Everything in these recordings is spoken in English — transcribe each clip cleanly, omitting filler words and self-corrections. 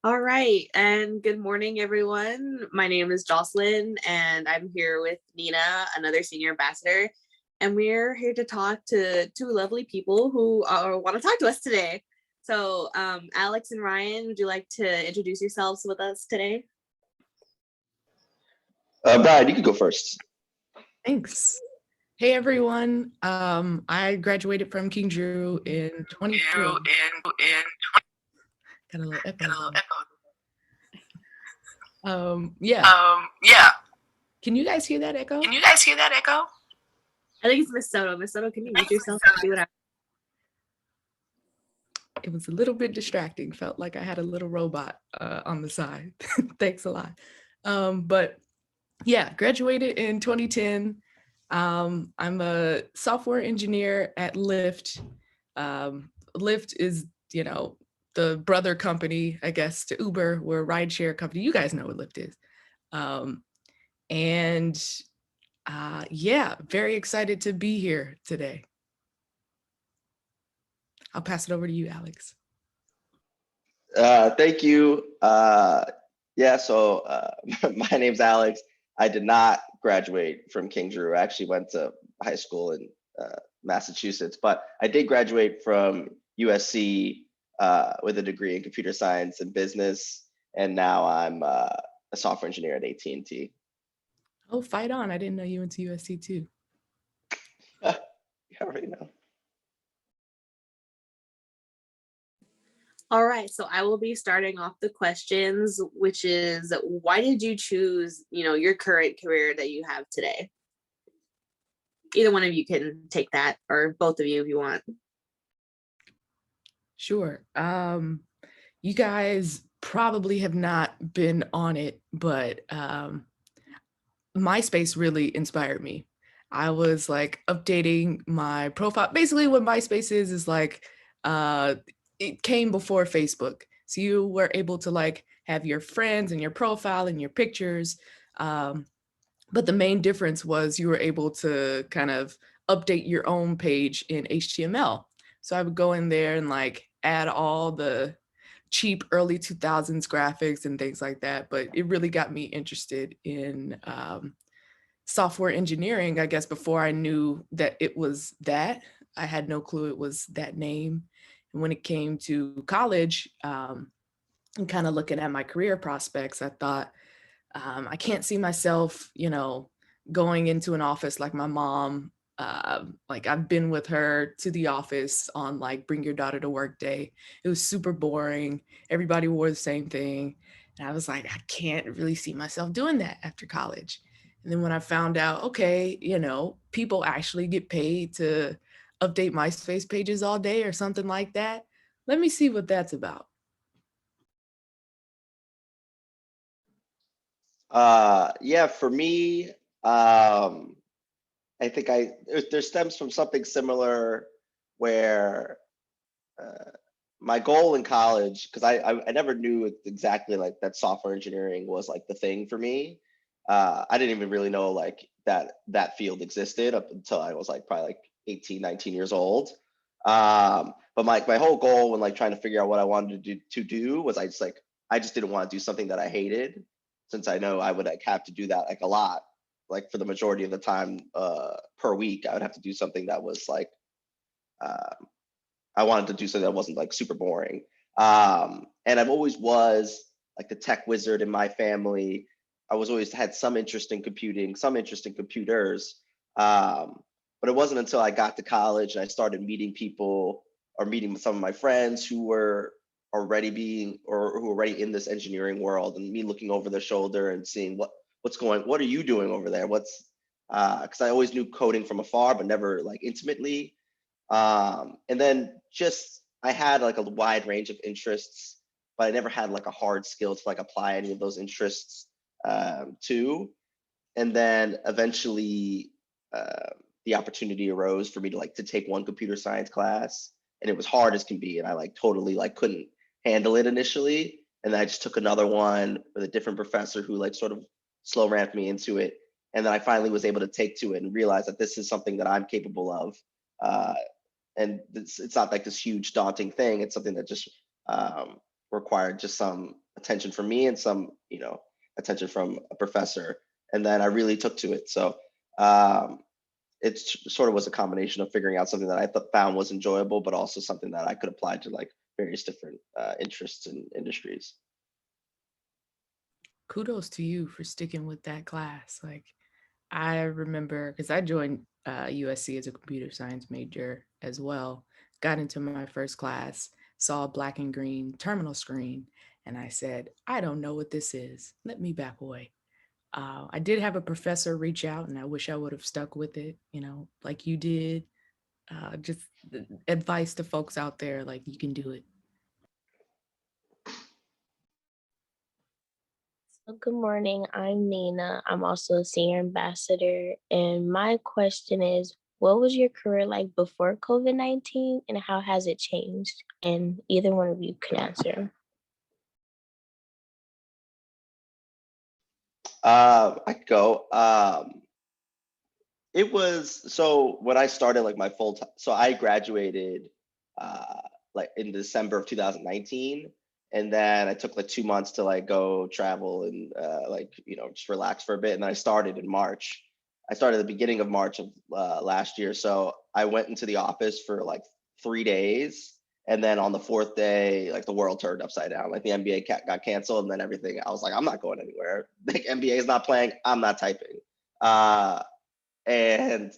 All right, and good morning, everyone. My name is Jocelyn, and I'm here with Nina, another senior ambassador, and we're here to talk to two lovely people who want to talk to us today. So, Alex and Ryan, would you like to introduce yourselves with us today? Brian, you can go first. Thanks. Hey everyone. I graduated from King Drew in 2010. Got a little echo. Yeah. Can you guys hear that echo? I think it's Miss Soto. Miss Soto, can you mute yourself? Do whatever. It was a little bit distracting. Felt like I had a little robot on the side. Thanks a lot. But yeah, graduated in 2010. I'm a software engineer at Lyft. Lyft is, the brother company, I guess, to Uber. We're a rideshare company. You guys know what Lyft is. Yeah, very excited to be here today. I'll pass it over to you, Alex. Thank you. So my name's Alex. I did not graduate from King Drew. I actually went to high school in Massachusetts, but I did graduate from USC with a degree in computer science and business, and now I'm a software engineer at AT&T. Oh, fight on. I didn't know you went to USC too. You already know. All right, so I will be starting off the questions, which is, why did you choose, your current career that you have today? Either one of you can take that, or both of you if you want. Sure. You guys probably have not been on it, but MySpace really inspired me. I was like updating my profile. Basically what MySpace is like, it came before Facebook. So you were able to like have your friends and your profile and your pictures. But the main difference was you were able to kind of update your own page in HTML. So I would go in there and like add all the cheap early 2000s graphics and things like that. But it really got me interested in software engineering, I guess, before I knew that it was that. I had no clue it was that name. And when it came to college, and kind of looking at my career prospects, I thought, I can't see myself, going into an office like my mom. Like I've been with her to the office on like bring your daughter to work day. It was super boring. Everybody wore the same thing. And I was like, I can't really see myself doing that after college. And then when I found out, okay, people actually get paid to update MySpace pages all day or something like that. Let me see what that's about. For me, I think there stems from something similar where my goal in college, because I never knew exactly like that software engineering was like the thing for me. I didn't even really know like that field existed up until I was like probably like 18, 19 years old. But my whole goal when like trying to figure out what I wanted to do was I just didn't want to do something that I hated, since I know I would like have to do that like a lot, like for the majority of the time per week. I would have to do something that was like I wanted to do something that wasn't like super boring. And I've always was like the tech wizard in my family. I was always had some interest in computing, some interest in computers. But it wasn't until I got to college and I started meeting people or meeting some of my friends who were already being or who were already in this engineering world, and me looking over their shoulder and seeing what are you doing over there? Because I always knew coding from afar, but never like intimately. And then just I had like a wide range of interests, but I never had like a hard skill to like apply any of those interests to. And then eventually the opportunity arose for me to like to take one computer science class, and it was hard as can be, and I like totally like couldn't handle it initially. And then I just took another one with a different professor who like sort of slow ramped me into it. And then I finally was able to take to it and realize that this is something that I'm capable of. Uh, and it's not like this huge daunting thing. It's something that just required just some attention from me and some, attention from a professor. And then I really took to it. So it sort of was a combination of figuring out something that I found was enjoyable, but also something that I could apply to like various different interests and industries. Kudos to you for sticking with that class. Like, I remember because I joined USC as a computer science major as well, got into my first class, saw a black and green terminal screen, and I said, I don't know what this is. Let me back away. I did have a professor reach out, and I wish I would have stuck with it, like you did. Just advice to folks out there, like, you can do it. So good morning. I'm Nina. I'm also a senior ambassador. And my question is, what was your career like before COVID-19 and how has it changed? And either one of you can answer. I could go. It was so when I started like my full time. So I graduated like in December of 2019, and then I took like 2 months to like go travel and like just relax for a bit, and then I started in March. I started at the beginning of March of last year. So I went into the office for like 3 days, and then on the fourth day, like the world turned upside down. Like the NBA got canceled, and then everything. I was like, I'm not going anywhere. Like NBA is not playing. I'm not typing. Uh, and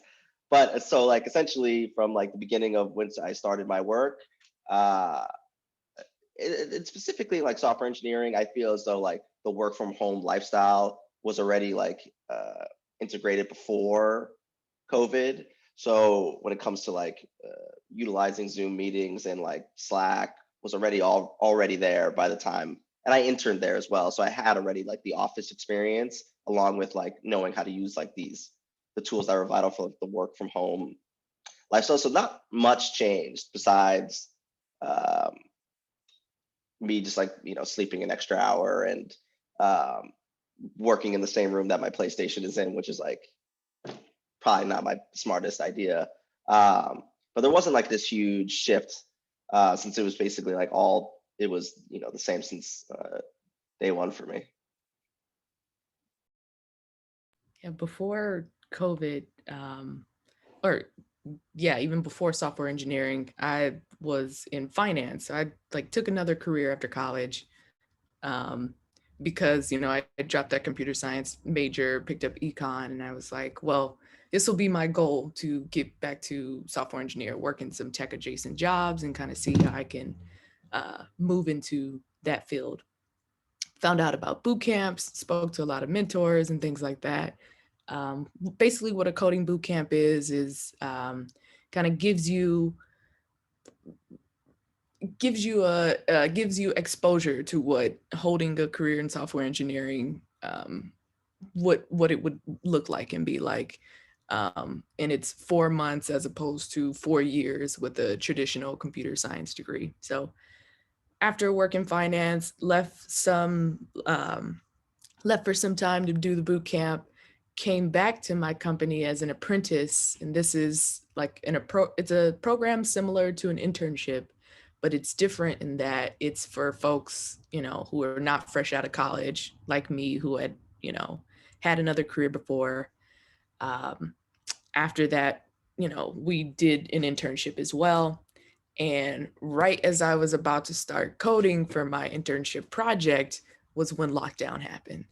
but so like essentially from like the beginning of when I started my work, uh it's specifically like software engineering, I feel as though like the work from home lifestyle was already like integrated before COVID. So when it comes to like utilizing Zoom meetings and like Slack was already there by the time, and I interned there as well. So I had already like the office experience along with like knowing how to use like the tools that were vital for like, the work from home lifestyle. So not much changed besides um, me just like sleeping an extra hour and um, working in the same room that my PlayStation is in, which is like probably not my smartest idea. But there wasn't like this huge shift since it was basically like all it was the same since day one for me. Yeah, before COVID, or yeah, even before software engineering, I was in finance. I like took another career after college, um, because I dropped that computer science major, picked up econ, and I was like, well, this will be my goal to get back to software engineer, work in some tech adjacent jobs, and kind of see how I can move into that field. Found out about boot camps, spoke to a lot of mentors and things like that. Basically, what a coding boot camp is kind of gives you gives you exposure to what holding a career in software engineering, what it would look like and be like. And it's 4 months as opposed to 4 years with a traditional computer science degree. So after work in finance, left for some time to do the boot camp, came back to my company as an apprentice. And this is like it's a program similar to an internship, but it's different in that it's for folks, who are not fresh out of college, like me, who had, had another career before. After that, we did an internship as well. And right as I was about to start coding for my internship project was when lockdown happened.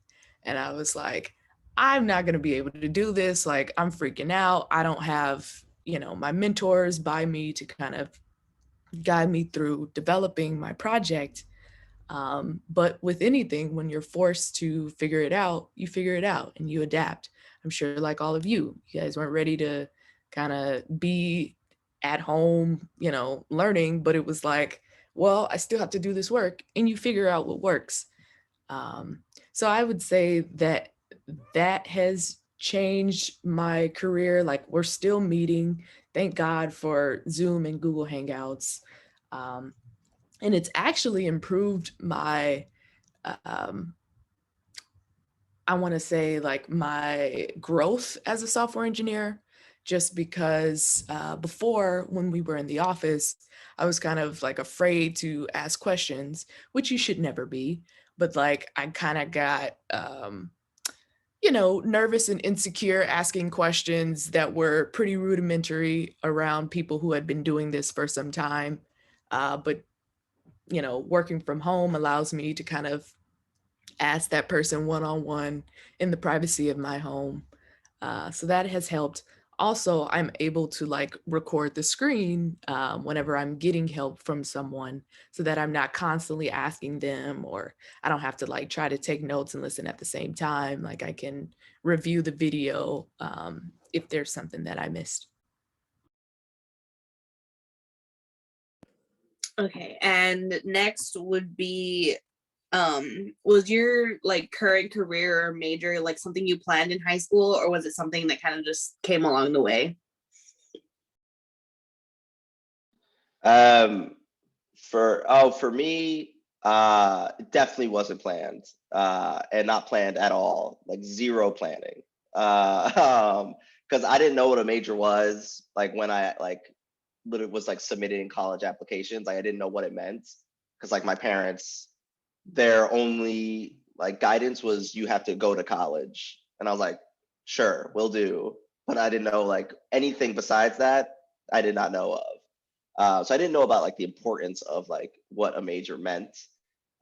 And I was like, I'm not going to be able to do this. Like, I'm freaking out. I don't have, my mentors by me to kind of guide me through developing my project. But with anything, when you're forced to figure it out, you figure it out and you adapt. I'm sure, like all of you guys weren't ready to kind of be at home, learning, but it was like, well, I still have to do this work, and you figure out what works. So I would say that has changed my career. Like, we're still meeting. Thank God for Zoom and Google Hangouts. And it's actually improved my, um, I want to say, like, my growth as a software engineer, just because before, when we were in the office, I was kind of like afraid to ask questions, which you should never be. but like I kind of got, you know, nervous and insecure asking questions that were pretty rudimentary around people who had been doing this for some time. But, you know, working from home allows me to kind of ask that person one-on-one in the privacy of my home. So that has helped. Also, I'm able to like record the screen whenever I'm getting help from someone so that I'm not constantly asking them, or I don't have to like try to take notes and listen at the same time. Like I can review the video if there's something that I missed. Okay, and next would be was your like current career or major like something you planned in high school, or was it something that kind of just came along the way? Um, for me, it definitely wasn't planned, and not planned at all, like zero planning. Because I didn't know what a major was, like when I like literally was like submitting college applications, like I didn't know what it meant. Because like my parents, their only like guidance was you have to go to college, and I was like, sure, will do. But I didn't know like anything besides that. I did not know of. So I didn't know about like the importance of like what a major meant.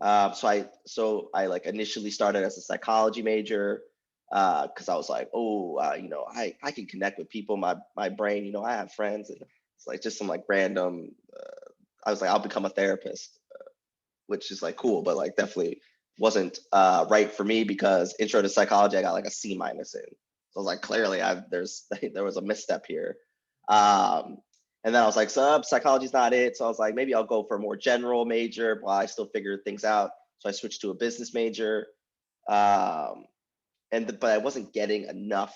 So I like initially started as a psychology major because I was like, oh, you know, I can connect with people. My brain, you know, I have friends, and it's like just some like random. I was like, I'll become a therapist, which is like cool, but like definitely wasn't right for me because intro to psychology I got like a C minus in. So I was like, clearly there was a misstep here. Um, and then I was like, so psychology's not it. So I was like, maybe I'll go for a more general major while I still figure things out. So I switched to a business major. Um, but I wasn't getting enough.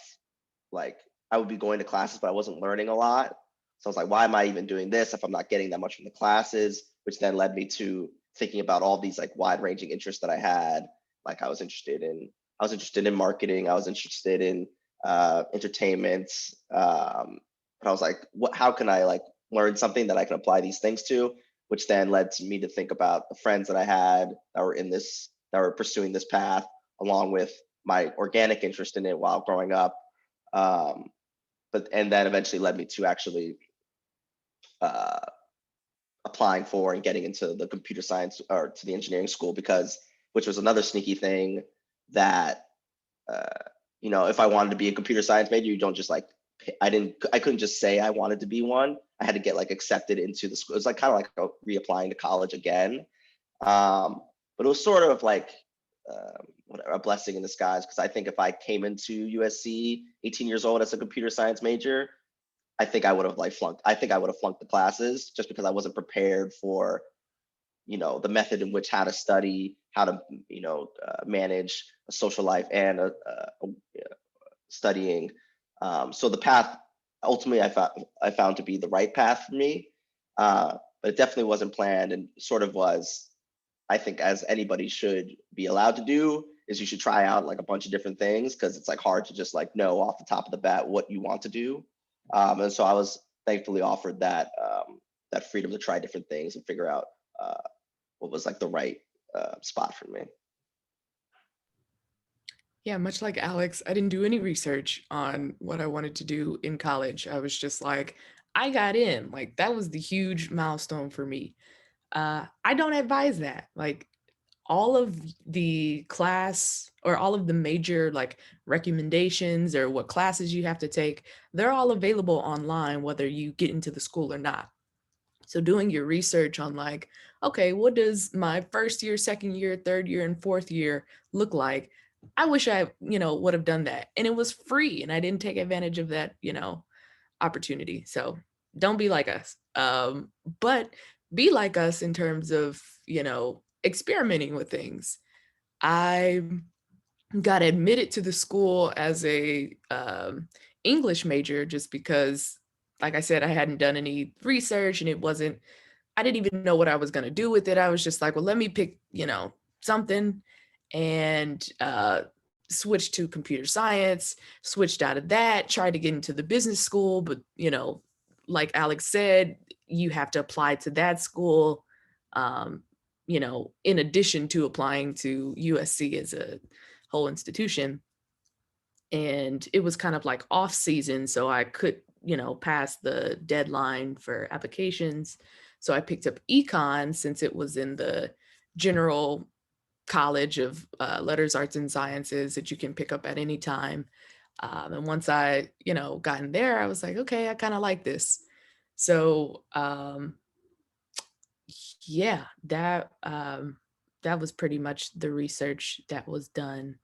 Like I would be going to classes, but I wasn't learning a lot. So I was like, why am I even doing this if I'm not getting that much from the classes? Which then led me to thinking about all these like wide ranging interests that I had. Like I was interested in marketing. I was interested in entertainment. But I was like, how can I like learn something that I can apply these things to? Which then led to me to think about the friends that I had that were pursuing this path, along with my organic interest in it while growing up. Um, and then eventually led me to actually uh, applying for and getting into the computer science or to the engineering school, because which was another sneaky thing that uh, you know, if I wanted to be a computer science major, you don't just like I couldn't just say I wanted to be one. I had to get like accepted into the school. It's like kind of like reapplying to college again. But it was sort of like whatever, a blessing in disguise, because I think if I came into USC 18 years old as a computer science major, I think I would have like flunked. I think I would have flunked the classes just because I wasn't prepared for, you know, the method in which how to study, how to, you know, manage a social life and studying. So the path ultimately I found to be the right path for me, but it definitely wasn't planned, and sort of was. I think as anybody should be allowed to do is you should try out like a bunch of different things, because it's like hard to just like know off the top of the bat what you want to do. And so I was thankfully offered that freedom to try different things and figure out uh, what was like the right spot for me. Yeah, much like Alex, I didn't do any research on what I wanted to do in college. I was just like, I got in. Like, that was the huge milestone for me. I don't advise that. Like, all of the class or all of the major like recommendations or what classes you have to take, they're all available online, whether you get into the school or not. So doing your research on like, okay, what does my first year, second year, third year, and fourth year look like? I wish I, you know, would have done that. And it was free and I didn't take advantage of that, you know, opportunity. So don't be like us. But be like us in terms of, you know, experimenting with things. I got admitted to the school as a English major just because, like I said, I hadn't done any research and it wasn't, I didn't even know what I was going to do with it. I was just like, well, let me pick, you know, something, and switched to computer science, switched out of that, tried to get into the business school. But, you know, like Alex said, you have to apply to that school. Um, in addition to applying to USC as a whole institution. And it was kind of like off season, so I could, pass the deadline for applications. So I picked up econ since it was in the general college of letters, arts, and sciences that you can pick up at any time. And once I, got in there, I was like, okay, I kind of like this. So yeah, that was pretty much the research that was done.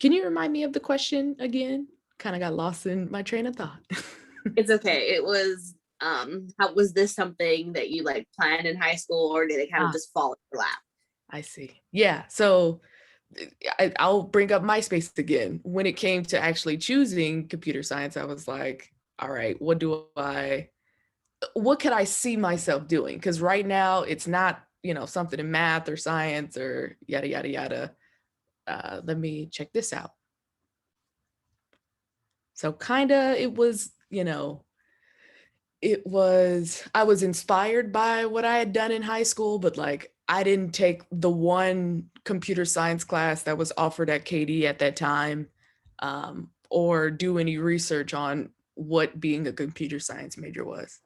Can you remind me of the question again? Kind of got lost in my train of thought. It's okay. It was how was this something that you like planned in high school, or did it kind of just fall in your lap? I see. Yeah. So I'll bring up MySpace again. When it came to actually choosing computer science, I was like, all right, what could I see myself doing? Because right now it's not, something in math or science or yada, yada, yada. Let me check this out. So kinda I was inspired by what I had done in high school, but like I didn't take the one computer science class that was offered at KD at that time, or do any research on what being a computer science major was.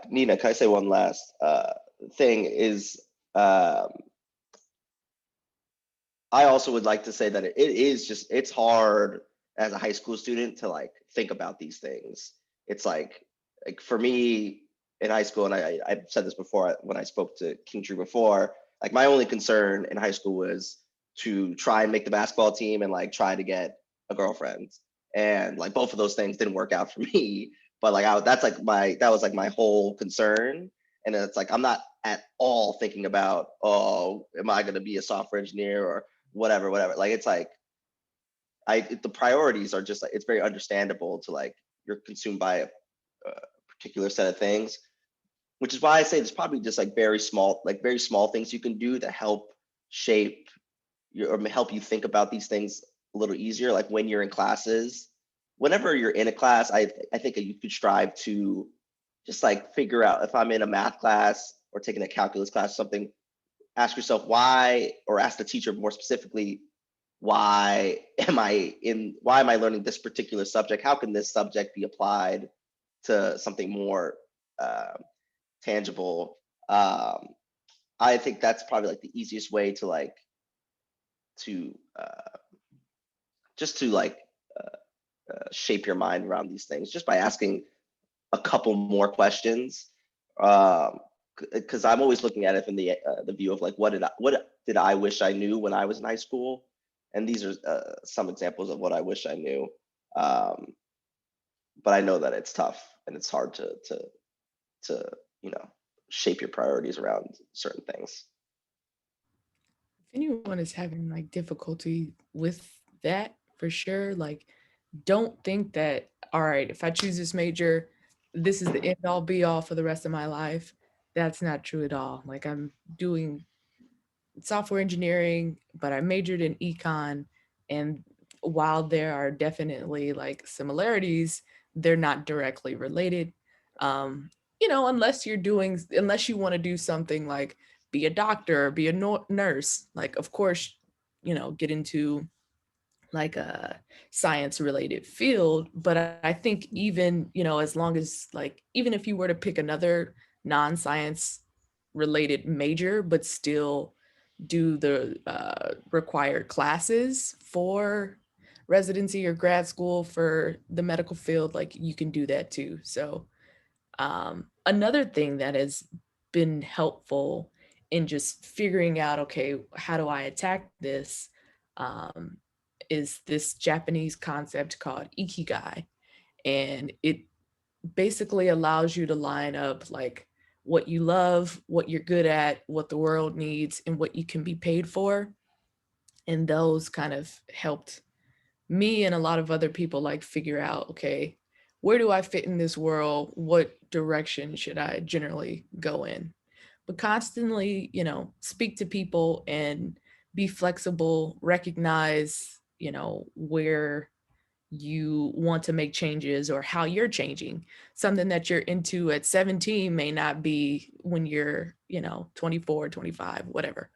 Nina, can I say one last thing is, I also would like to say that it's hard as a high school student to like think about these things. It's like for me in high school, and I've said this before when I spoke to King True before, like my only concern in high school was to try and make the basketball team and like try to get a girlfriend. And like both of those things didn't work out for me. But like that was like my whole concern. And it's like I'm not at all thinking about, oh, am I gonna be a software engineer or whatever. Like it's like the priorities are just like, it's very understandable to like you're consumed by a particular set of things, which is why I say there's probably just like very small things you can do to help shape or help you think about these things a little easier. Like when you're in classes, whenever you're in a class, I think that you could strive to just like figure out, if I'm in a math class or taking a calculus class or something, ask yourself why, or ask the teacher more specifically, why am I learning this particular subject? How can this subject be applied to something more tangible? I think that's probably like the easiest way to like just to like shape your mind around these things, just by asking a couple more questions. Because I'm always looking at it from the view of like, what did I wish I knew when I was in high school? And these are some examples of what I wish I knew. But I know that it's tough and it's hard to shape your priorities around certain things. If anyone is having like difficulty with that, for sure, like don't think that, all right, if I choose this major, this is the end all be all for the rest of my life. That's not true at all. Like I'm doing software engineering, but I majored in econ. And while there are definitely like similarities, they're not directly related. Unless you want to do something like be a doctor, be a nurse, like of course, get into like a science related field. But I think even, as long as like, even if you were to pick another non-science related major, but still do the required classes for residency or grad school for the medical field, like you can do that too. So another thing that has been helpful in just figuring out, okay, how do I attack this, is this Japanese concept called ikigai. And it basically allows you to line up like what you love, what you're good at, what the world needs, and what you can be paid for. And those kind of helped me and a lot of other people like figure out, okay, where do I fit in this world? What direction should I generally go in? But constantly, speak to people and be flexible, recognize, where you want to make changes or how you're changing. Something that you're into at 17 may not be when you're, 24, 25, whatever.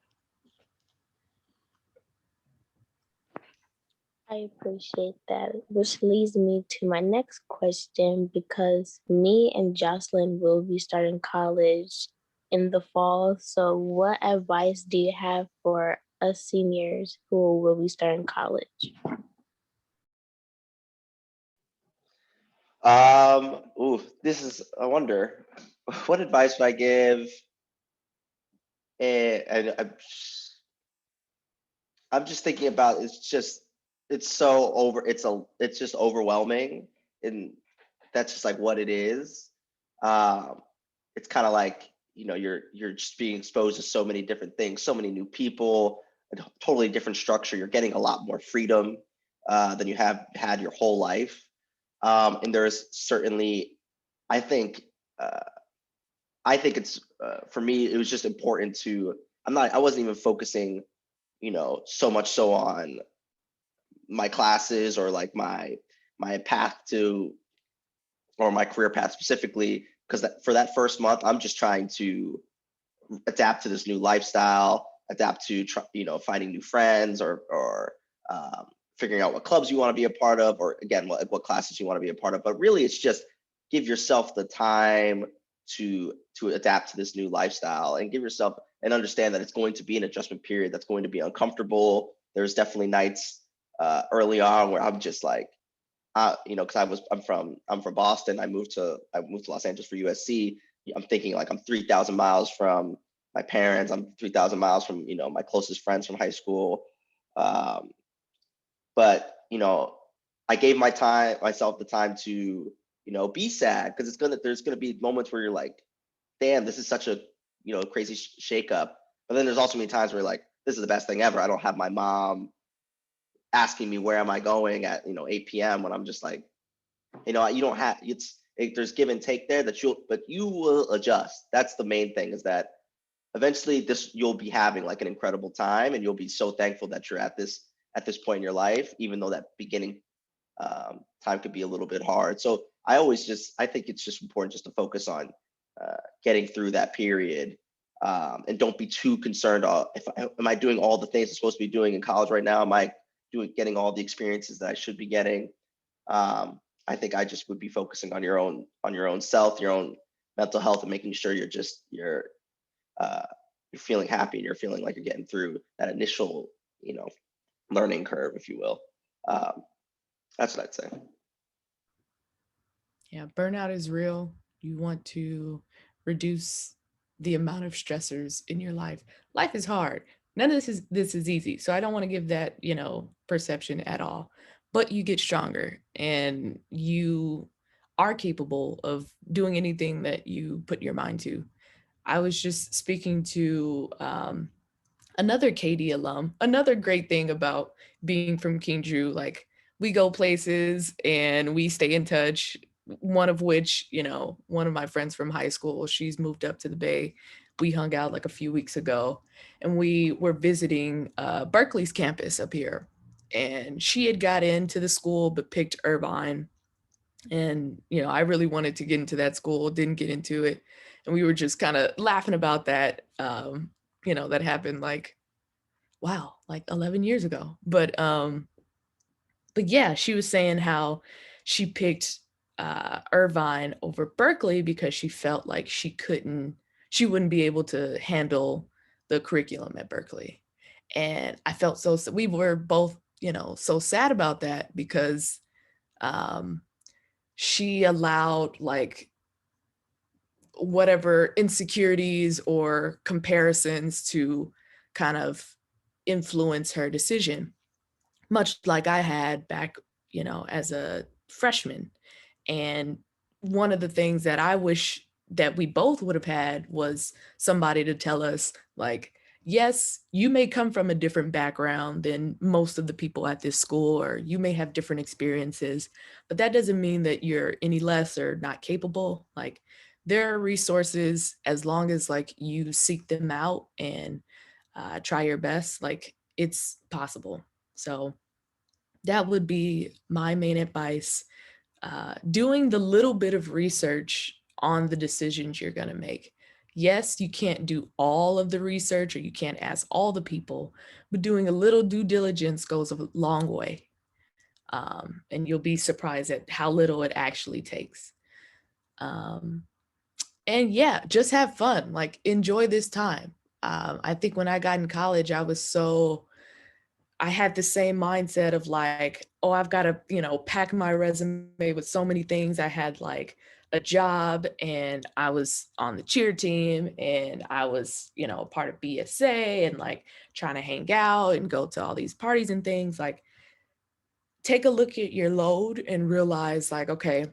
I appreciate that, which leads me to my next question because me and Jocelyn will be starting college in the fall. So, what advice do you have for us seniors who will be starting college? This is, I wonder, what advice would I give? And I'm just thinking about, it's so it's just overwhelming, and that's just like what it is. Um, it's kind of like, you're just being exposed to so many different things, so many new people, a totally different structure. You're getting a lot more freedom than you have had your whole life. And there's certainly, I think, uh, it's for me, it was just important to. I wasn't even focusing, so much so on my classes or like my path to, or my career path specifically, because for that first month, I'm just trying to adapt to this new lifestyle, adapt to finding new friends, or figuring out what clubs you want to be a part of, or again, what classes you want to be a part of. But really, it's just give yourself the time to adapt to this new lifestyle, and give yourself and understand that it's going to be an adjustment period that's going to be uncomfortable. There's definitely nights early on where I'm just like, because I'm from Boston. I moved to Los Angeles for USC. I'm thinking like I'm 3,000 miles from my parents. I'm 3,000 miles from my closest friends from high school. Um, but I gave myself the time to be sad, because there's gonna be moments where you're like, damn, this is such a crazy shakeup. But then there's also many times where you're like, this is the best thing ever. I don't have my mom asking me where am I going at 8 p.m. when I'm just like, you don't have there's give and take there, but you will adjust. That's the main thing, is that eventually you'll be having like an incredible time, and you'll be so thankful that you're at this point in your life, even though that beginning time could be a little bit hard. So I think it's just important just to focus on getting through that period, and don't be too concerned. Am I doing all the things I'm supposed to be doing in college right now? Am I getting all the experiences that I should be getting? I think I just would be focusing on your own self, your own mental health, and making sure you're feeling happy, and you're feeling like you're getting through that initial, learning curve, if you will. That's what I'd say. Yeah, burnout is real. You want to reduce the amount of stressors in your life. Life is hard. None of this is easy. So I don't want to give that, perception at all. But you get stronger, and you are capable of doing anything that you put your mind to. I was just speaking to another Katie alum. Another great thing about being from King Drew, like we go places and we stay in touch. One of which, one of my friends from high school, she's moved up to the Bay. We hung out like a few weeks ago, and we were visiting Berkeley's campus up here. And she had got into the school but picked Irvine. And, I really wanted to get into that school, didn't get into it. And we were just kind of laughing about that. That happened like, wow, like 11 years ago. But yeah, she was saying how she picked Irvine over Berkeley because she felt like she wouldn't be able to handle the curriculum at Berkeley. And I felt we were both, so sad about that, because um, she allowed like whatever insecurities or comparisons to kind of influence her decision, much like I had back, as a freshman. And one of the things that I wish that we both would have had was somebody to tell us, like, yes, you may come from a different background than most of the people at this school, or you may have different experiences, but that doesn't mean that you're any less or not capable. Like, there are resources, as long as like you seek them out and try your best, like it's possible. So that would be my main advice. Doing the little bit of research on the decisions you're going to make. Yes, you can't do all of the research or you can't ask all the people, but doing a little due diligence goes a long way. And you'll be surprised at how little it actually takes. And yeah, just have fun, like enjoy this time. I think when I got in college, I had the same mindset of like, oh, I've got to, pack my resume with so many things. I had like a job and I was on the cheer team and I was, a part of BSA and like trying to hang out and go to all these parties and things. Like, take a look at your load and realize like, okay,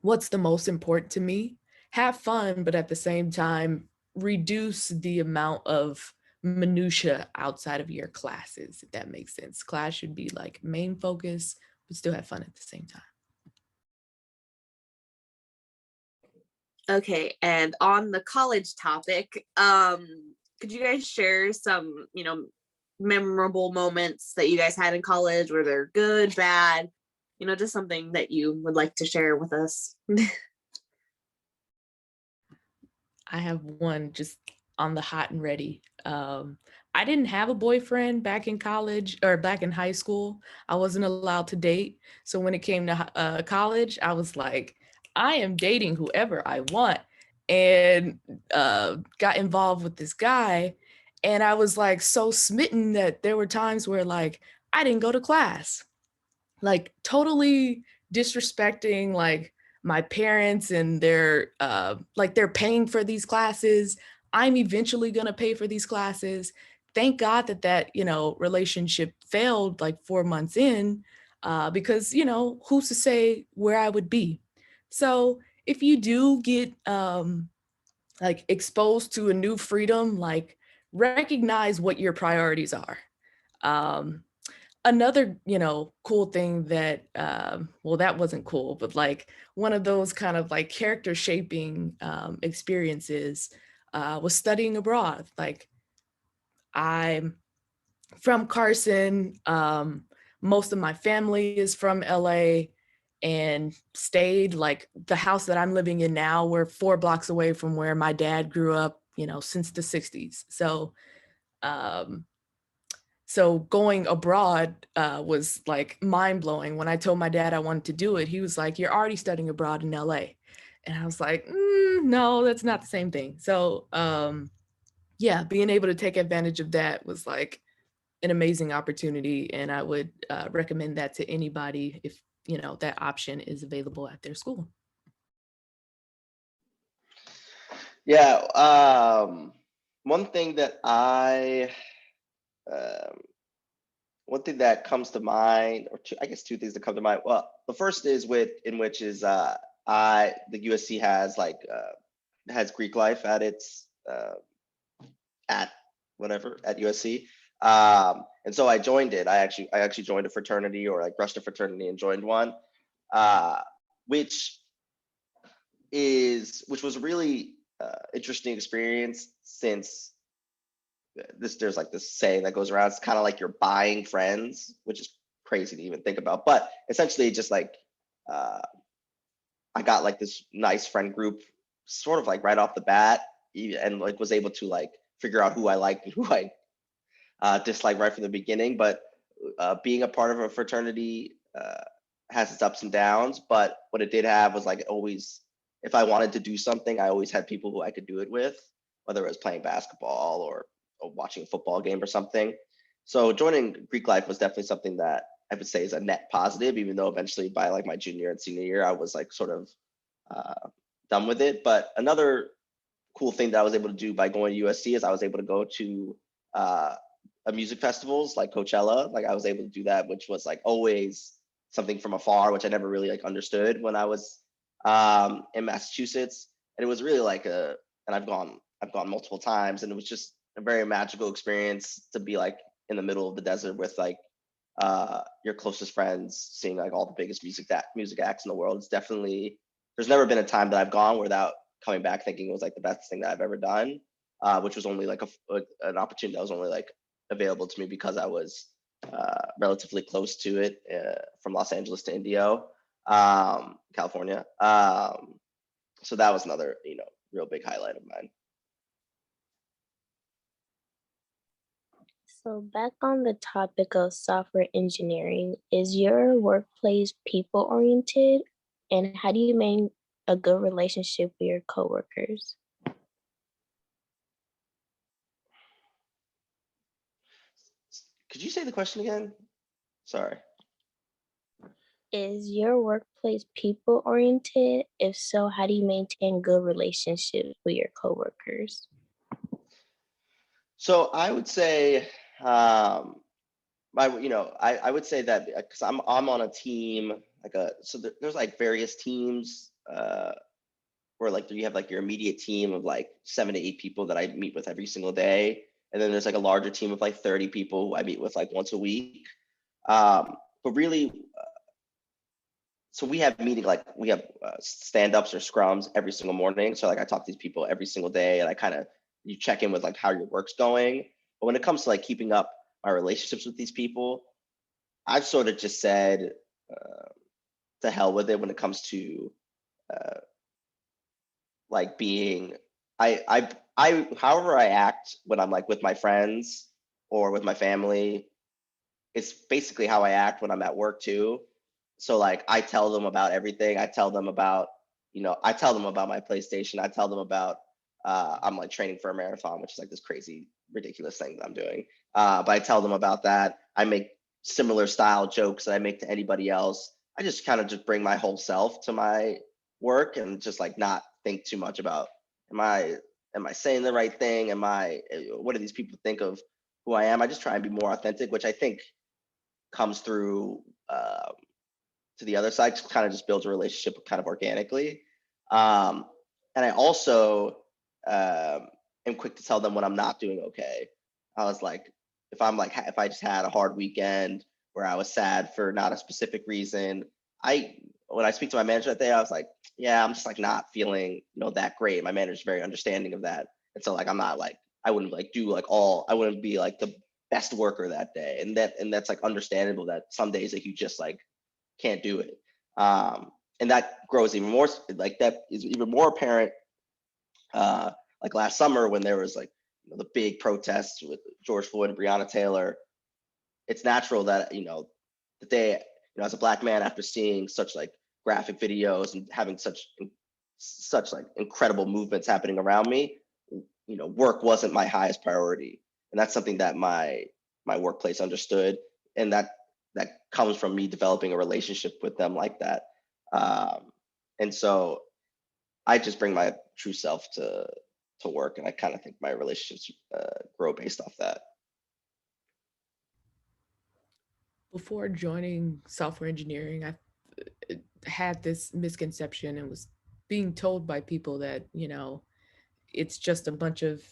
what's the most important to me? Have fun, but at the same time, reduce the amount of minutia outside of your classes, if that makes sense. Class should be like main focus, but still have fun at the same time. Okay, and on the college topic, could you guys share some, memorable moments that you guys had in college, where they're good, bad, just something that you would like to share with us? I have one just on the hot and ready. I didn't have a boyfriend back in college or back in high school. I wasn't allowed to date. So when it came to college, I was like, I am dating whoever I want. And got involved with this guy. And I was like so smitten that there were times where like I didn't go to class, like totally disrespecting like my parents and their like they're paying for these classes. I'm eventually going to pay for these classes. Thank God that relationship failed like 4 months in, because who's to say where I would be. So if you do get like exposed to a new freedom, like recognize what your priorities are. um, Another cool thing that well, that wasn't cool, but like one of those kind of like character shaping experiences was studying abroad. Like, I'm from Carson. Most of my family is from LA, and stayed like the house that I'm living in now, we're 4 blocks away from where my dad grew up, since the 60s. Um, so going abroad was like mind blowing. When I told my dad I wanted to do it, he was like, "You're already studying abroad in LA." And I was like, no, that's not the same thing. So yeah, being able to take advantage of that was like an amazing opportunity. And I would recommend that to anybody if, that option is available at their school. Yeah. One thing that um, one thing that comes to mind, or two, I guess two things that come to mind. Well, the first is the USC has Greek life at its at whatever at USC. And so I joined it. I actually joined a fraternity, or like rushed a fraternity and joined one, uh, which was a really interesting experience, since there's like this saying that goes around. It's kind of like you're buying friends, which is crazy to even think about. But essentially, just like uh, I got like this nice friend group, sort of like right off the bat, and like was able to like figure out who I liked and who I dislike right from the beginning. But being a part of a fraternity has its ups and downs. But what it did have was like always, if I wanted to do something, I always had people who I could do it with, whether it was playing basketball or watching a football game or something. So joining Greek life was definitely something that I would say is a net positive, even though eventually by like my junior and senior year, I was like sort of done with it. But another cool thing that I was able to do by going to USC is I was able to go to music festivals like Coachella. Like I was able to do that, which was like always something from afar, which I never really like understood when I was in Massachusetts. And it was really like and I've gone multiple times, and it was just a very magical experience to be like in the middle of the desert with like your closest friends, seeing like all the biggest music acts in the world. It's definitely, there's never been a time that I've gone without coming back thinking it was like the best thing that I've ever done, which was only like an opportunity that was only like available to me because I was relatively close to it, from Los Angeles to Indio, California. So that was another, real big highlight of mine. So back on the topic of software engineering, is your workplace people oriented, and how do you maintain a good relationship with your coworkers? Could you say the question again? Sorry. Is your workplace people oriented? If so, how do you maintain good relationships with your coworkers? So I would say, I would say that because I'm on a team, there's like various teams, where like you have like your immediate team of like 7 to 8 people that I meet with every single day, and then there's like a larger team of like 30 people who I meet with like once a week. But really, so we have stand-ups or scrums every single morning. So like I talk to these people every single day, and you check in with like how your work's going. But when it comes to like keeping up my relationships with these people, I've sort of just said, to hell with it when it comes to, uh, like being, however I act when I'm like with my friends or with my family, it's basically how I act when I'm at work too. So like I tell them about everything. I tell them about my PlayStation. I tell them about, I'm like training for a marathon, which is like this crazy, ridiculous thing that I'm doing. But I tell them about that. I make similar style jokes that I make to anybody else. I just kind of just bring my whole self to my work and just like not think too much about, am I saying the right thing? What do these people think of who I am? I just try and be more authentic, which I think comes through, to the other side, kind of just builds a relationship kind of organically. Um, and I also, am quick to tell them when I'm not doing okay. I was like, if I just had a hard weekend where I was sad for not a specific reason, when I speak to my manager that day, I was like, yeah, I'm just like not feeling, that great. My manager's very understanding of that. And so like, I'm not like, I wouldn't like do like I wouldn't be like the best worker that day. And that's like understandable that some days like you just like can't do it. And that grows even more, like that is even more apparent, uh, like last summer when there was like, the big protests with George Floyd and Breonna Taylor. It's natural that, the day, as a black man, after seeing such like graphic videos and having such like incredible movements happening around me, work wasn't my highest priority. And that's something that my workplace understood. And that comes from me developing a relationship with them like that. And so I just bring my true self to work, and I kind of think my relationships, grow based off that. Before joining software engineering, I had this misconception and was being told by people that, it's just a bunch of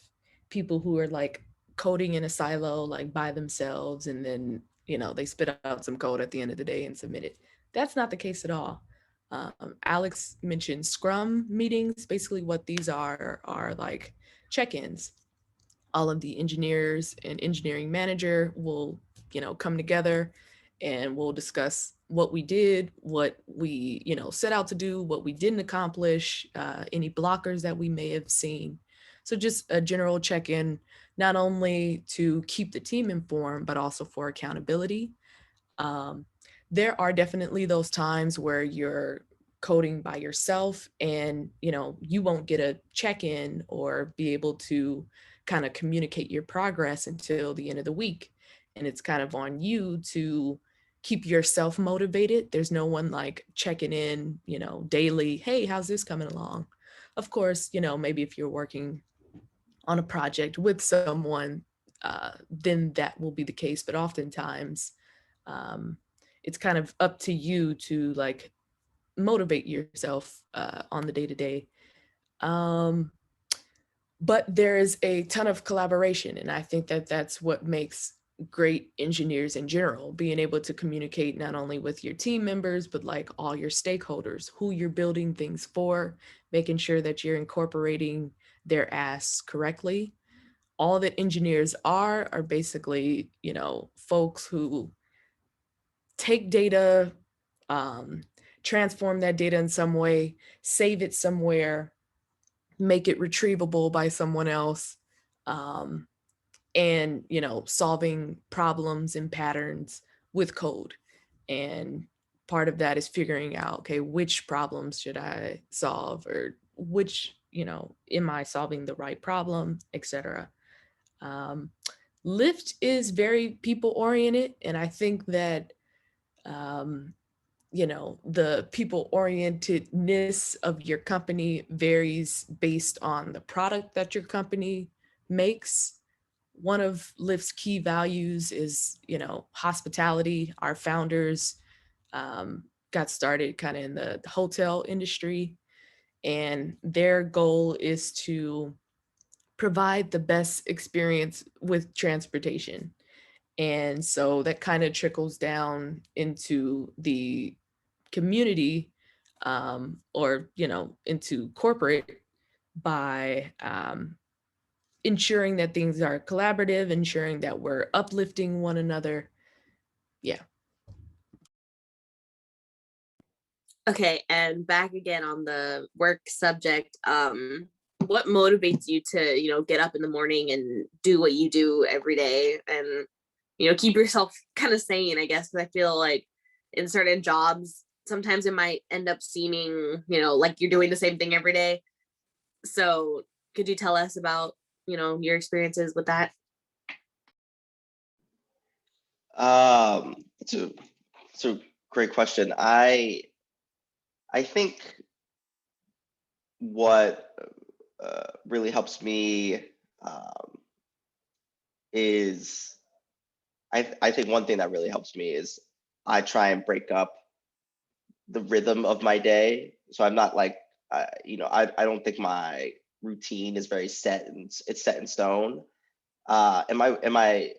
people who are like coding in a silo, like by themselves, and then, they spit out some code at the end of the day and submit it. That's not the case at all. Alex mentioned Scrum meetings. Basically, what these are like check-ins. All of the engineers and engineering manager will, come together and we'll discuss what we did, what we, set out to do, what we didn't accomplish, any blockers that we may have seen. So just a general check-in, not only to keep the team informed, but also for accountability. Um, there are definitely those times where you're coding by yourself and, you won't get a check-in or be able to kind of communicate your progress until the end of the week. And it's kind of on you to keep yourself motivated. There's no one like checking in, daily. Hey, how's this coming along? Of course, maybe if you're working on a project with someone, then that will be the case. But oftentimes, um, it's kind of up to you to like motivate yourself on the day to day. But there is a ton of collaboration, and I think that that's what makes great engineers in general, being able to communicate not only with your team members, but like all your stakeholders, who you're building things for, making sure that you're incorporating their asks correctly. all that engineers are basically, folks who take data, transform that data in some way, save it somewhere, make it retrievable by someone else, and solving problems and patterns with code. And part of that is figuring out, okay, which problems should I solve, or which, am I solving the right problem, etc. Lyft is very people oriented, and I think that the people orientedness of your company varies based on the product that your company makes. One of Lyft's key values is, hospitality. Our founders got started kind of in the hotel industry, and their goal is to provide the best experience with transportation. And so that kind of trickles down into the community, or, into corporate, by ensuring that things are collaborative, ensuring that we're uplifting one another. Yeah. Okay, and back again on the work subject, what motivates you to, get up in the morning and do what you do every day, and, keep yourself kind of sane, I guess, because I feel like in certain jobs, sometimes it might end up seeming, like you're doing the same thing every day. So could you tell us about, your experiences with that? It's a great question. I think what really helps me is I think one thing that really helps me is I try and break up the rhythm of my day. So I'm not like, I don't think my routine is very set and it's set in stone. And my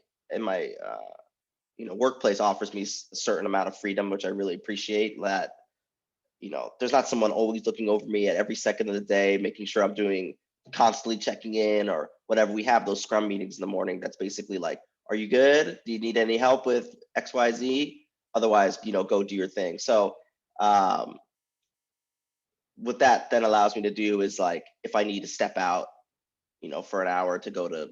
workplace offers me a certain amount of freedom, which I really appreciate. That there's not someone always looking over me at every second of the day, making sure I'm doing constantly checking in or whatever. We have those Scrum meetings in the morning. That's basically like, are you good? Do you need any help with XYZ? Otherwise, go do your thing. So um, what that then allows me to do is, like, if I need to step out, for an hour to go to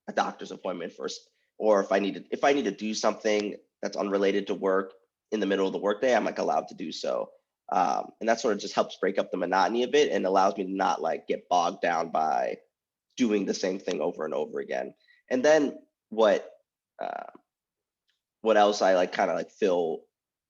a doctor's appointment first, or if I need to do something that's unrelated to work in the middle of the workday, I'm like allowed to do so. And that sort of just helps break up the monotony of it and allows me to not like get bogged down by doing the same thing over and over again. And then what uh, what else I like kind of like fill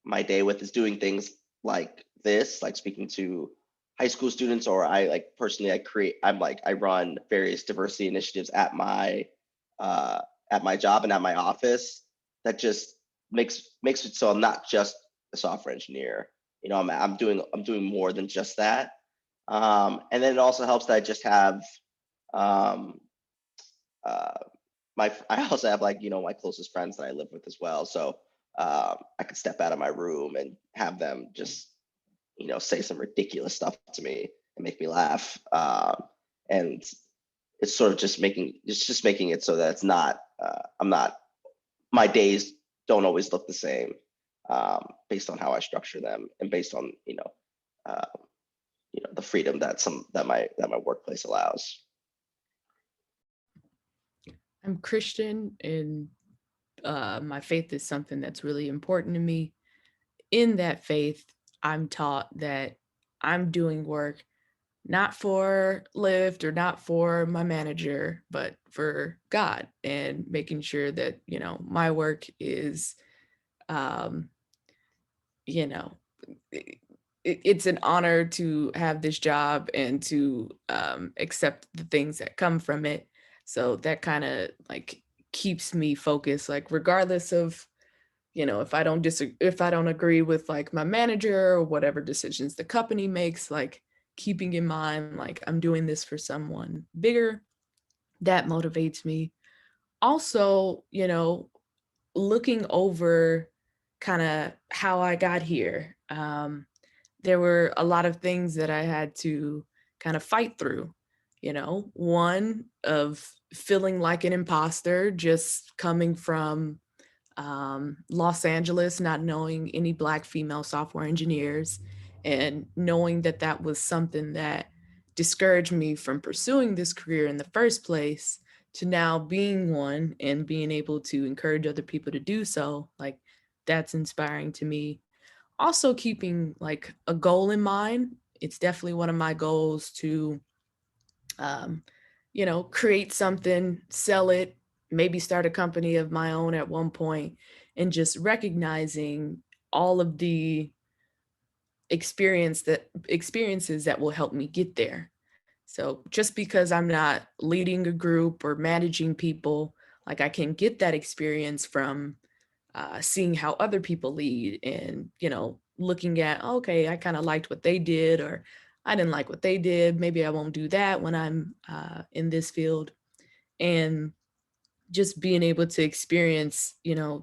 my day with is doing things like this, like speaking to high school students, or I like personally I run various diversity initiatives uh, at my job and at my office. That just makes it so I'm not just a software engineer. I'm doing more than just that. And then it also helps that I just have um, uh, I also have, like, my closest friends that I live with as well. So I could step out of my room and have them just say some ridiculous stuff to me and make me laugh. And it's sort of just making it so that it's not I'm not my days don't always look the same, based on how I structure them and based on uh, the freedom that my workplace allows. I'm Christian, and my faith is something that's really important to me. In that faith, I'm taught that I'm doing work not for Lyft or not for my manager, but for God, and making sure that, my work is, um, you know, it's an honor to have this job and to accept the things that come from it. So that kind of like keeps me focused, like regardless of, if I don't agree with like my manager or whatever decisions the company makes, like keeping in mind like I'm doing this for someone bigger, that motivates me. Also, looking over kind of how I got here. There were a lot of things that I had to kind of fight through. one of feeling like an imposter, just coming from Los Angeles, not knowing any Black female software engineers, and knowing that that was something that discouraged me from pursuing this career in the first place, to now being one and being able to encourage other people to do so. Like, that's inspiring to me. Also, keeping like a goal in mind. It's definitely one of my goals to um, create something, sell it, maybe start a company of my own at one point, and just recognizing all of the experiences that will help me get there. So just because I'm not leading a group or managing people, like, I can get that experience from seeing how other people lead, and looking at, okay, I kind of liked what they did, or I didn't like what they did, maybe I won't do that when I'm in this field. And just being able to experience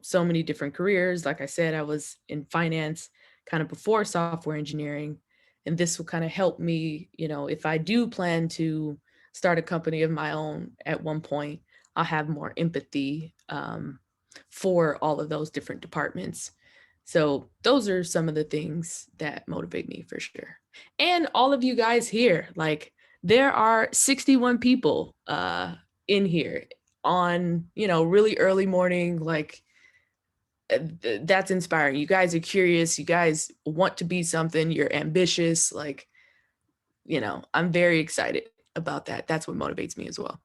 so many different careers. Like I said, I was in finance kind of before software engineering, and this will kind of help me, if I do plan to start a company of my own at one point, I'll have more empathy for all of those different departments. So those are some of the things that motivate me for sure. And all of you guys here, like, there are 61 people in here on, really early morning. Like, that's inspiring. You guys are curious. You guys want to be something. You're ambitious. Like, I'm very excited about that. That's what motivates me as well.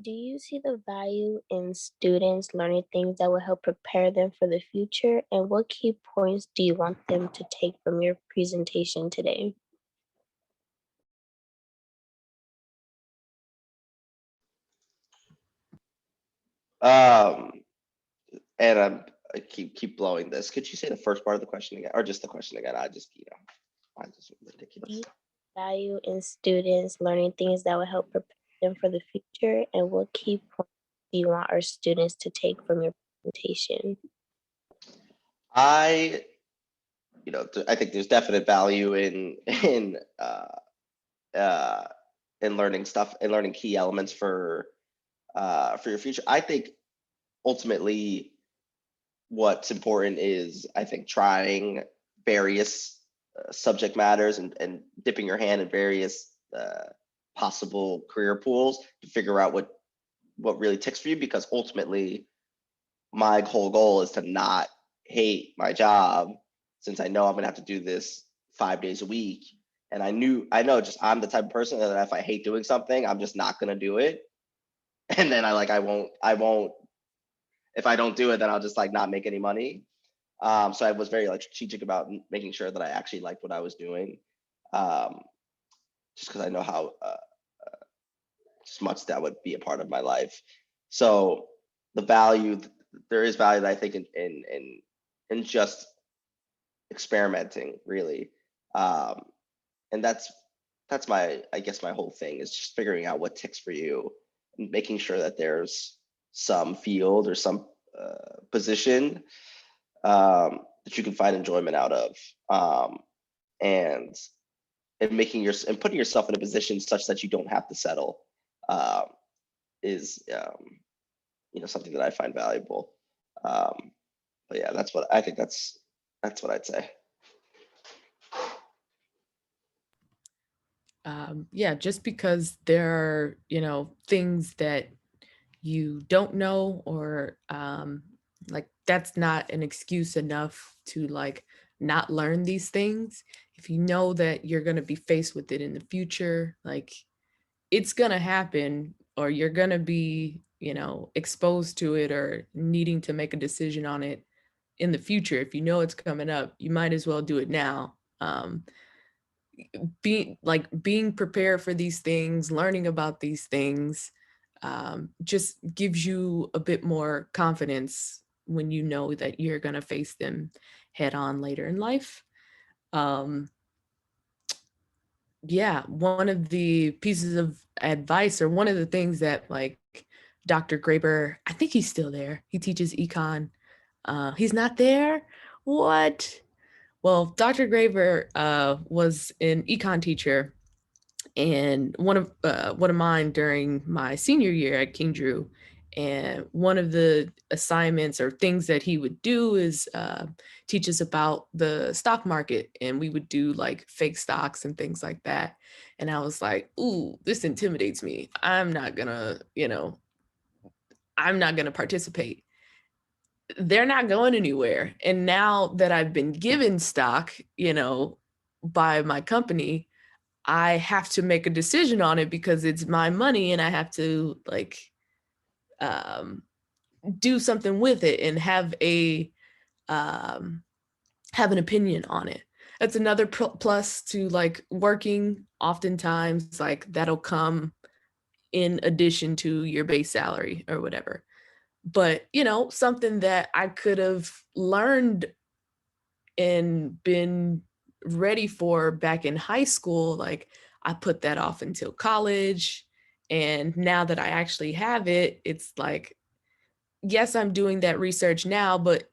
Do you see the value in students learning things that will help prepare them for the future? And what key points do you want them to take from your presentation today? Um, and I keep blowing this. Could you say the first part of the question again, or just the question again? I just Do ridiculous. you value in students learning things that will help prepare them for the future? And what key points do you want our students to take from your presentation? I, I think there's definite value uh, in learning stuff and learning key elements for your future. I think ultimately what's important is, I think, trying various subject matters and dipping your hand in various possible career pools to figure out what really ticks for you, because ultimately my whole goal is to not hate my job, since I know I'm gonna have to do this 5 days a week. And I know just I'm the type of person that if I hate doing something, I'm just not gonna do it. And then I won't if I don't do it, then I'll just like not make any money. So I was very like strategic about making sure that I actually liked what I was doing, um, just because I know how just much that would be a part of my life. So the value, there is value that I think in just experimenting, really. um, and that's my, I guess, my whole thing is just figuring out what ticks for you, and making sure that there's some field or some position that you can find enjoyment out of, and and putting yourself in a position such that you don't have to settle, um, is something that I find valuable. Um, but yeah, that's what I think. That's what I'd say. Yeah, just because there are, things that you don't know, or like, that's not an excuse enough to like not learn these things. If you know that you're going to be faced with it in the future, like, it's going to happen, or you're going to be, exposed to it or needing to make a decision on it in the future. If you know it's coming up, you might as well do it now. Being prepared for these things, learning about these things, just gives you a bit more confidence when you know that you're going to face them head on later in life. Um, yeah, one of the pieces of advice, or one of the things that, like, Dr. Graber, I think he's still there. He teaches econ. He's not there? What? Well, Dr. Graver was an econ teacher, And one of mine during my senior year at King Drew, and one of the assignments or things that he would do is teach us about the stock market, and we would do like fake stocks and things like that. And I was like, ooh, this intimidates me. I'm not gonna participate. They're not going anywhere. And now that I've been given stock, by my company, I have to make a decision on it because it's my money, and I have to um, do something with it and have an opinion on it. That's another plus to like working. Oftentimes, like that'll come in addition to your base salary or whatever. But something that I could have learned and been ready for back in high school, like I put that off until college. And now that I actually have it, it's like, yes, I'm doing that research now, but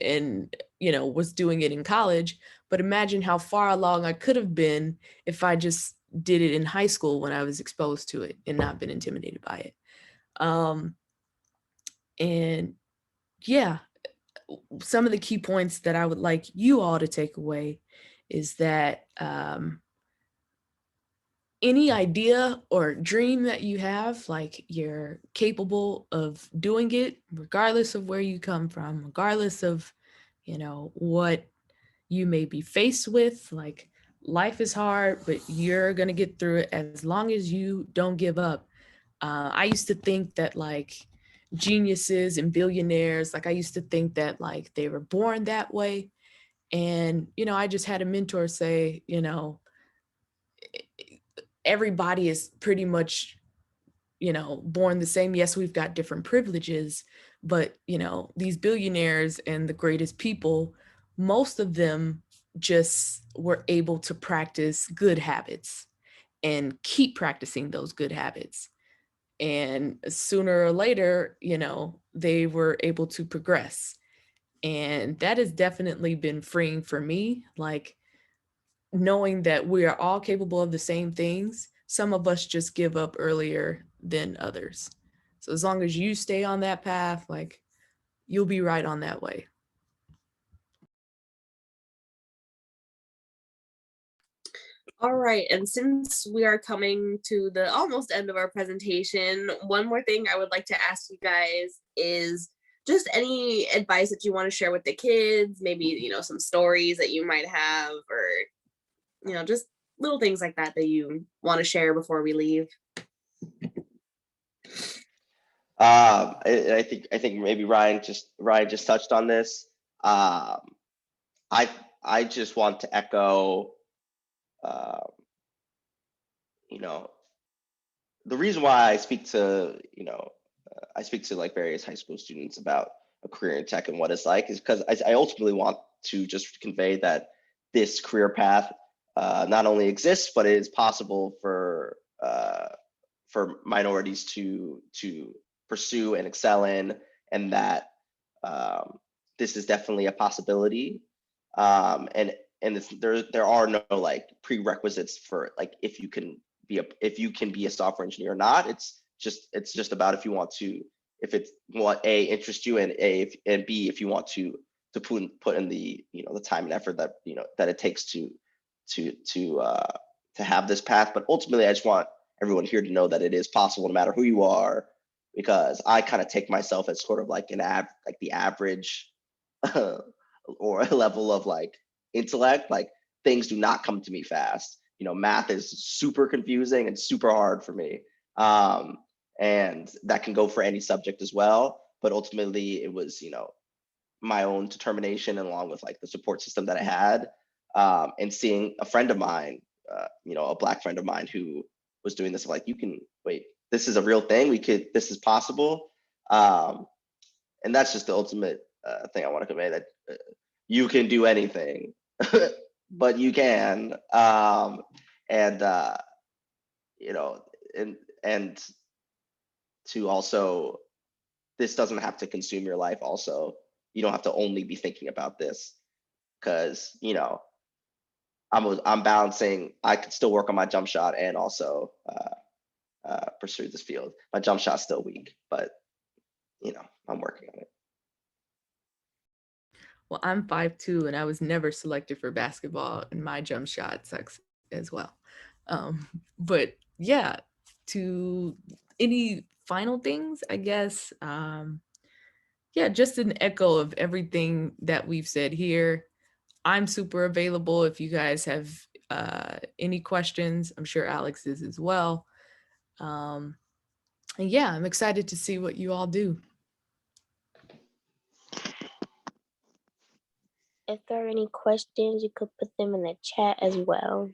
was doing it in college. But imagine how far along I could have been if I just did it in high school when I was exposed to it and not been intimidated by it. And yeah, some of the key points that I would like you all to take away is that any idea or dream that you have, like you're capable of doing it, regardless of where you come from, regardless of, what you may be faced with. Like life is hard, but you're going to get through it as long as you don't give up. I used to think that like geniuses and billionaires, like I used to think that like they were born that way. And, I just had a mentor say, everybody is pretty much, born the same. Yes, we've got different privileges, but, these billionaires and the greatest people, most of them just were able to practice good habits and keep practicing those good habits. And sooner or later, they were able to progress. And that has definitely been freeing for me. Like knowing that we are all capable of the same things. Some of us just give up earlier than others. So as long as you stay on that path, like you'll be right on that way. All right, and since we are coming to the almost end of our presentation, one more thing I would like to ask you guys is just any advice that you want to share with the kids, maybe, some stories that you might have, or, just little things like that that you want to share before we leave. I think maybe Ryan just touched on this. I just want to echo, you know, the reason why I speak to like various high school students about a career in tech and what it's like is because I ultimately want to just convey that this career path not only exists, but it is possible for minorities to pursue and excel in, and that this is definitely a possibility. And there are no like prerequisites for like if you can be a software engineer or not. It's just about if you want to, if it's what A interests you, and and B if you want to put in the the time and effort that it takes to have this path. But ultimately, I just want everyone here to know that it is possible no matter who you are, because I kind of take myself as sort of like the average or a level of like intellect. Like things do not come to me fast. Math is super confusing and super hard for me. And that can go for any subject as well. But ultimately, it was my own determination, and along with like the support system that I had, and seeing a friend of mine, a Black friend of mine who was doing this. Like, you can wait. This is a real thing. This is possible. And that's just the ultimate thing I want to convey, that you can do anything, but you can. And you know, and to also, this doesn't have to consume your life. Also, you don't have to only be thinking about this, because I'm balancing. I could still work on my jump shot and also pursue this field. My jump shot's still weak, but I'm working on it. Well, I'm 5'2" and I was never selected for basketball, and my jump shot sucks as well. But yeah, to any final things, I guess. Yeah, just an echo of everything that we've said here. I'm super available if you guys have any questions. I'm sure Alex is as well. And yeah, I'm excited to see what you all do. If there are any questions, you could put them in the chat as well.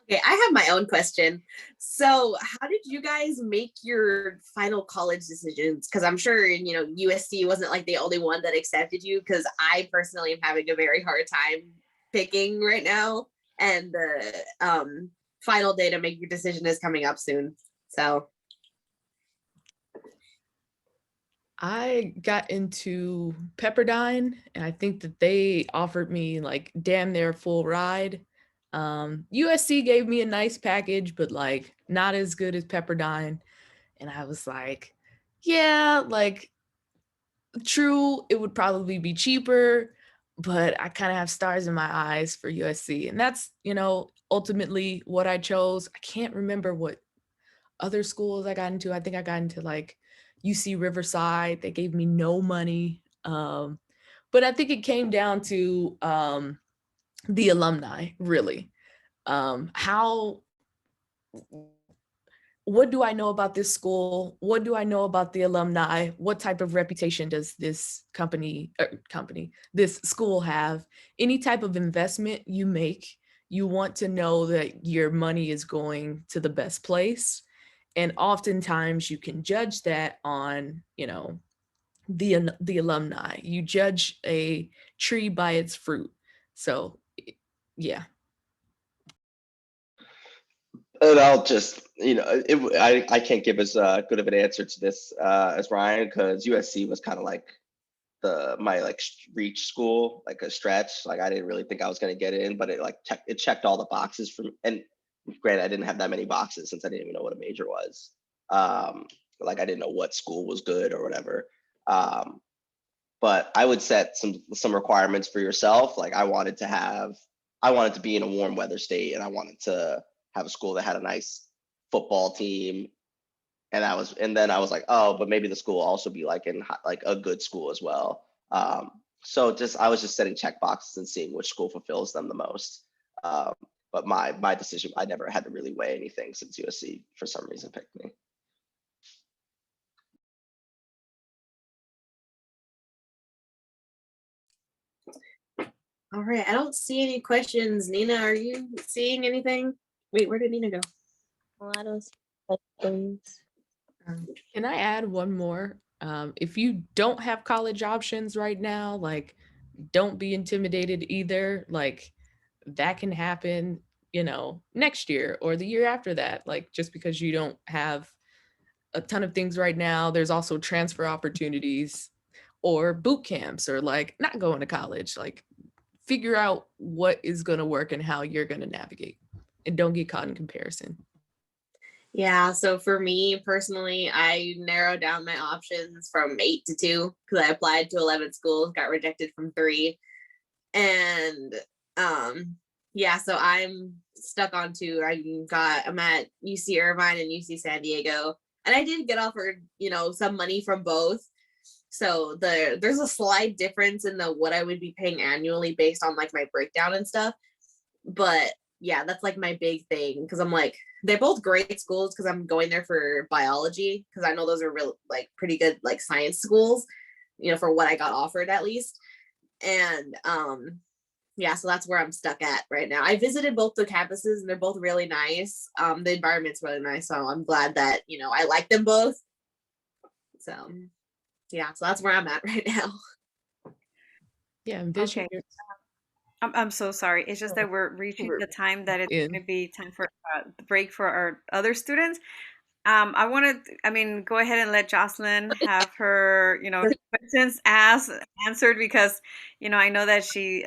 Okay, I have my own question. So, how did you guys make your final college decisions? Because I'm sure, USC wasn't like the only one that accepted you, because I personally am having a very hard time picking right now. And the final day to make your decision is coming up soon. So, I got into Pepperdine, and I think that they offered me like damn near full ride. USC gave me a nice package, but like not as good as Pepperdine. And I was like, yeah, like true, it would probably be cheaper, but I kind of have stars in my eyes for USC. And that's, ultimately what I chose. I can't remember what other schools I got into. I think I got into like UC Riverside. They gave me no money. But I think it came down to the alumni, really. How what do I know about this school? What do I know about the alumni? What type of reputation does this this school have? Any type of investment you make, you want to know that your money is going to the best place. And oftentimes you can judge that on, the alumni. You judge a tree by its fruit. So yeah. And I'll just, I can't give as good of an answer to this as Ryan, because USC was kind of like my like reach school, like a stretch. Like I didn't really think I was going to get in, but it checked all the boxes from. And granted, I didn't have that many boxes since I didn't even know what a major was. Like I didn't know what school was good or whatever. But I would set some requirements for yourself. Like I wanted to be in a warm weather state, and I wanted to have a school that had a nice football team. And then I was like, oh, but maybe the school will also be like in like a good school as well. So I was just setting check boxes and seeing which school fulfills them the most. But my decision, I never had to really weigh anything since USC for some reason picked me. all right. I don't see any questions. Nina, are you seeing anything? Wait, where did Nina go? Well, I don't see questions. Can I add one more? If you don't have college options right now, like don't be intimidated either. Like that can happen, next year or the year after that. Like just because you don't have a ton of things right now, there's also transfer opportunities or boot camps or like not going to college. Like figure out what is going to work and how you're going to navigate, and don't get caught in comparison. Yeah, so for me personally, I narrowed down my options from 8 to 2 because I applied to 11 schools, got rejected from 3. And yeah, so I'm stuck on 2. I'm at UC Irvine and UC San Diego. And I did get offered, some money from both. So there's a slight difference in what I would be paying annually based on like my breakdown and stuff. But yeah, that's like my big thing, because I'm like, they're both great schools because I'm going there for biology, because I know those are real like pretty good like science schools, for what I got offered at least. And yeah, so that's where I'm stuck at right now. I visited both the campuses and they're both really nice. The environment's really nice, so I'm glad that I like them both. So yeah, so that's where I'm at right now. Yeah, envision Okay. I'm so sorry. It's just that we're reaching the time that it's going to be time for the break for our other students. I want to, go ahead and let Jocelyn have her, questions asked, answered, because, I know that she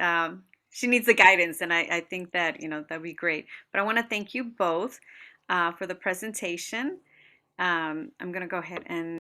needs the guidance, and I think that, that'd be great. But I want to thank you both for the presentation. I'm going to go ahead and